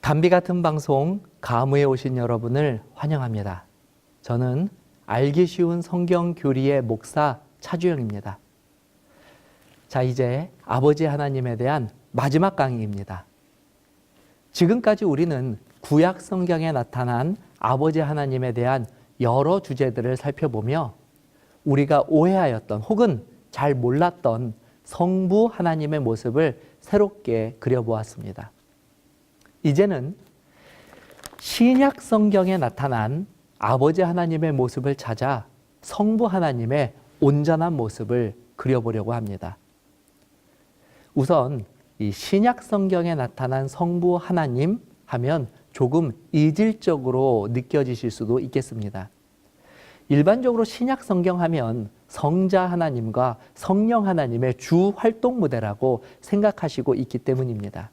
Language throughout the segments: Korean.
담비 같은 방송 가무에 오신 여러분을 환영합니다. 저는 알기 쉬운 성경 교리의 목사 차주영입니다. 자, 이제 아버지 하나님에 대한 마지막 강의입니다. 지금까지 우리는 구약 성경에 나타난 아버지 하나님에 대한 여러 주제들을 살펴보며 우리가 오해하였던 혹은 잘 몰랐던 성부 하나님의 모습을 새롭게 그려보았습니다. 이제는 신약 성경에 나타난 아버지 하나님의 모습을 찾아 성부 하나님의 온전한 모습을 그려보려고 합니다. 우선 이 신약 성경에 나타난 성부 하나님 하면 조금 이질적으로 느껴지실 수도 있겠습니다. 일반적으로 신약 성경 하면 성자 하나님과 성령 하나님의 주 활동 무대라고 생각하시고 있기 때문입니다.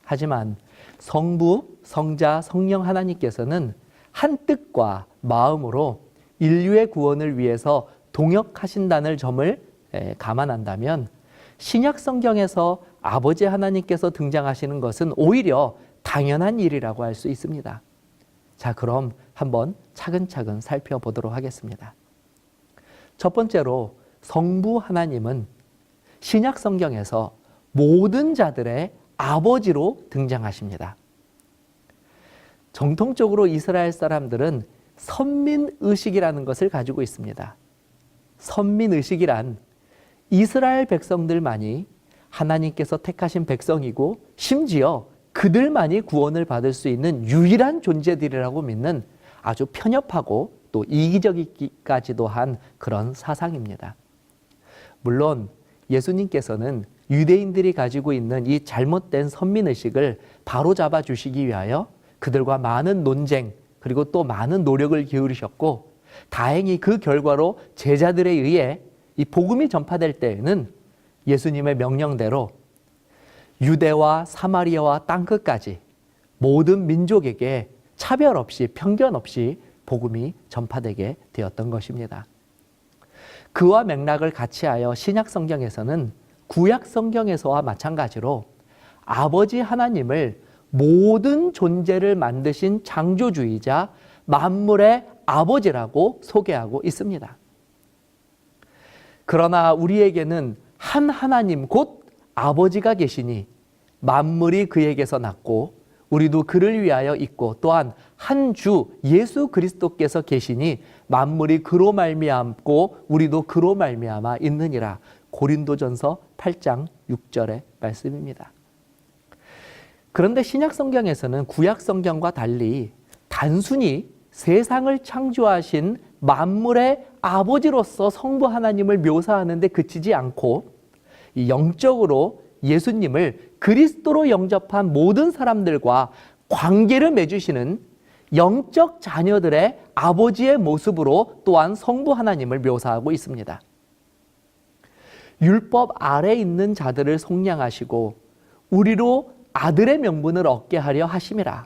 하지만 성부, 성자, 성령 하나님께서는 한 뜻과 마음으로 인류의 구원을 위해서 동역하신다는 점을 감안한다면 신약 성경에서 아버지 하나님께서 등장하시는 것은 오히려 당연한 일이라고 할 수 있습니다. 자, 그럼 한번 차근차근 살펴보도록 하겠습니다. 첫 번째로 성부 하나님은 신약 성경에서 모든 자들의 아버지로 등장하십니다. 정통적으로 이스라엘 사람들은 선민의식이라는 것을 가지고 있습니다. 선민의식이란 이스라엘 백성들만이 하나님께서 택하신 백성이고 심지어 그들만이 구원을 받을 수 있는 유일한 존재들이라고 믿는 아주 편협하고 또 이기적이기까지도 한 그런 사상입니다. 물론 예수님께서는 유대인들이 가지고 있는 이 잘못된 선민의식을 바로잡아 주시기 위하여 그들과 많은 논쟁 그리고 또 많은 노력을 기울이셨고 다행히 그 결과로 제자들에 의해 이 복음이 전파될 때에는 예수님의 명령대로 유대와 사마리아와 땅끝까지 모든 민족에게 차별 없이 편견 없이 복음이 전파되게 되었던 것입니다. 그와 맥락을 같이하여 신약 성경에서는 구약 성경에서와 마찬가지로 아버지 하나님을 모든 존재를 만드신 창조주이자 만물의 아버지라고 소개하고 있습니다. 그러나 우리에게는 한 하나님 곧 아버지가 계시니 만물이 그에게서 났고 우리도 그를 위하여 있고 또한 한 주 예수 그리스도께서 계시니 만물이 그로 말미암고 우리도 그로 말미암아 있느니라. 고린도전서 8장 6절의 말씀입니다. 그런데 신약 성경에서는 구약 성경과 달리 단순히 세상을 창조하신 만물의 아버지로서 성부 하나님을 묘사하는 데 그치지 않고 영적으로 예수님을 그리스도로 영접한 모든 사람들과 관계를 맺으시는 영적 자녀들의 아버지의 모습으로 또한 성부 하나님을 묘사하고 있습니다. 율법 아래 있는 자들을 속량하시고 우리로 아들의 명분을 얻게 하려 하심이라.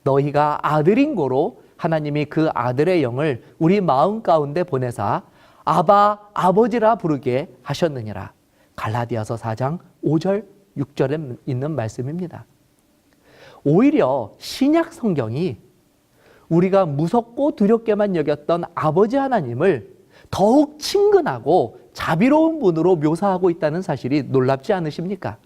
너희가 아들인 고로 하나님이 그 아들의 영을 우리 마음 가운데 보내사 아바 아버지라 부르게 하셨느니라. 갈라디아서 4장 5절 6절에 있는 말씀입니다. 오히려 신약 성경이 우리가 무섭고 두렵게만 여겼던 아버지 하나님을 더욱 친근하고 자비로운 분으로 묘사하고 있다는 사실이 놀랍지 않으십니까?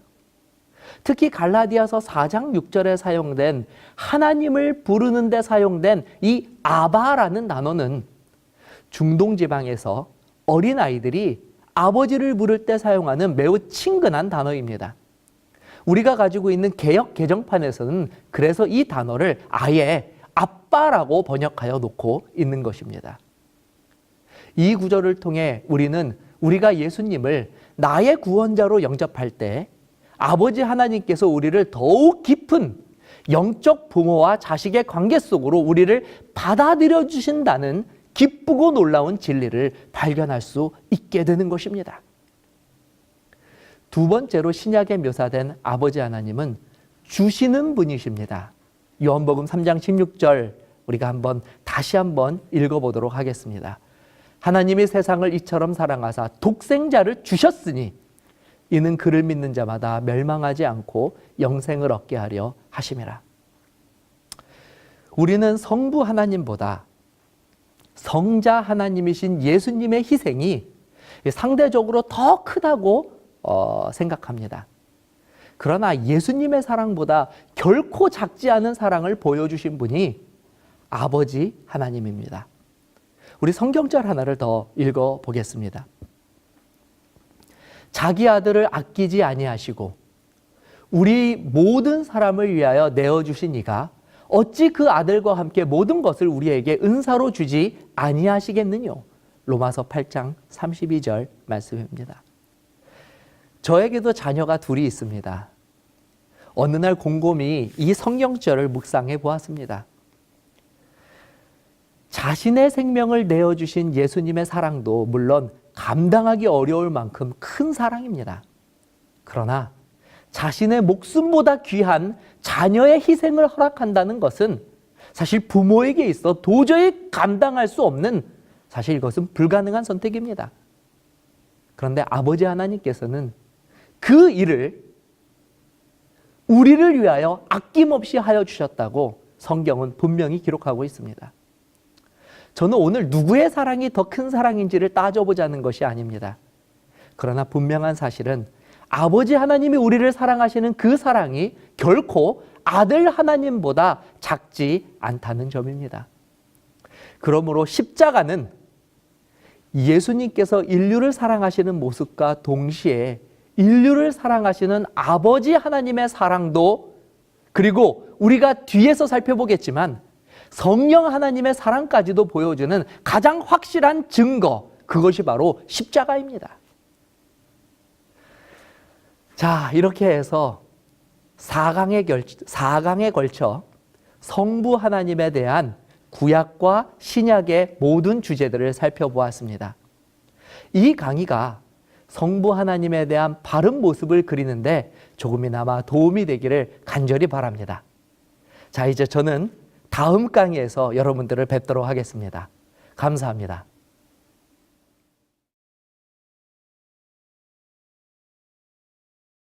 특히 갈라디아서 4장 6절에 사용된 하나님을 부르는 데 사용된 이 아바라는 단어는 중동 지방에서 어린아이들이 아버지를 부를 때 사용하는 매우 친근한 단어입니다. 우리가 가지고 있는 개역 개정판에서는 그래서 이 단어를 아예 아빠라고 번역하여 놓고 있는 것입니다. 이 구절을 통해 우리는 우리가 예수님을 나의 구원자로 영접할 때 아버지 하나님께서 우리를 더욱 깊은 영적 부모와 자식의 관계 속으로 우리를 받아들여 주신다는 기쁘고 놀라운 진리를 발견할 수 있게 되는 것입니다. 두 번째로 신약에 묘사된 아버지 하나님은 주시는 분이십니다. 요한복음 3장 16절 우리가 다시 한번 읽어보도록 하겠습니다. 하나님이 세상을 이처럼 사랑하사 독생자를 주셨으니 이는 그를 믿는 자마다 멸망하지 않고 영생을 얻게 하려 하심이라. 우리는 성부 하나님보다 성자 하나님이신 예수님의 희생이 상대적으로 더 크다고 생각합니다. 그러나 예수님의 사랑보다 결코 작지 않은 사랑을 보여주신 분이 아버지 하나님입니다. 우리 성경절 하나를 더 읽어보겠습니다. 자기 아들을 아끼지 아니하시고 우리 모든 사람을 위하여 내어주신 이가 어찌 그 아들과 함께 모든 것을 우리에게 은사로 주지 아니하시겠느뇨. 로마서 8장 32절 말씀입니다. 저에게도 자녀가 둘이 있습니다. 어느 날 곰곰이 이 성경절을 묵상해 보았습니다. 자신의 생명을 내어주신 예수님의 사랑도 물론 감당하기 어려울 만큼 큰 사랑입니다. 그러나 자신의 목숨보다 귀한 자녀의 희생을 허락한다는 것은 사실 부모에게 있어 도저히 감당할 수 없는, 사실 이것은 불가능한 선택입니다. 그런데 아버지 하나님께서는 그 일을 우리를 위하여 아낌없이 하여 주셨다고 성경은 분명히 기록하고 있습니다. 저는 오늘 누구의 사랑이 더 큰 사랑인지를 따져보자는 것이 아닙니다. 그러나 분명한 사실은 아버지 하나님이 우리를 사랑하시는 그 사랑이 결코 아들 하나님보다 작지 않다는 점입니다. 그러므로 십자가는 예수님께서 인류를 사랑하시는 모습과 동시에 인류를 사랑하시는 아버지 하나님의 사랑도, 그리고 우리가 뒤에서 살펴보겠지만 성령 하나님의 사랑까지도 보여주는 가장 확실한 증거, 그것이 바로 십자가입니다. 자, 이렇게 해서 4강에 걸쳐 성부 하나님에 대한 구약과 신약의 모든 주제들을 살펴보았습니다. 이 강의가 성부 하나님에 대한 바른 모습을 그리는데 조금이나마 도움이 되기를 간절히 바랍니다. 자, 이제 저는 다음 강의에서 여러분들을 뵙도록 하겠습니다. 감사합니다.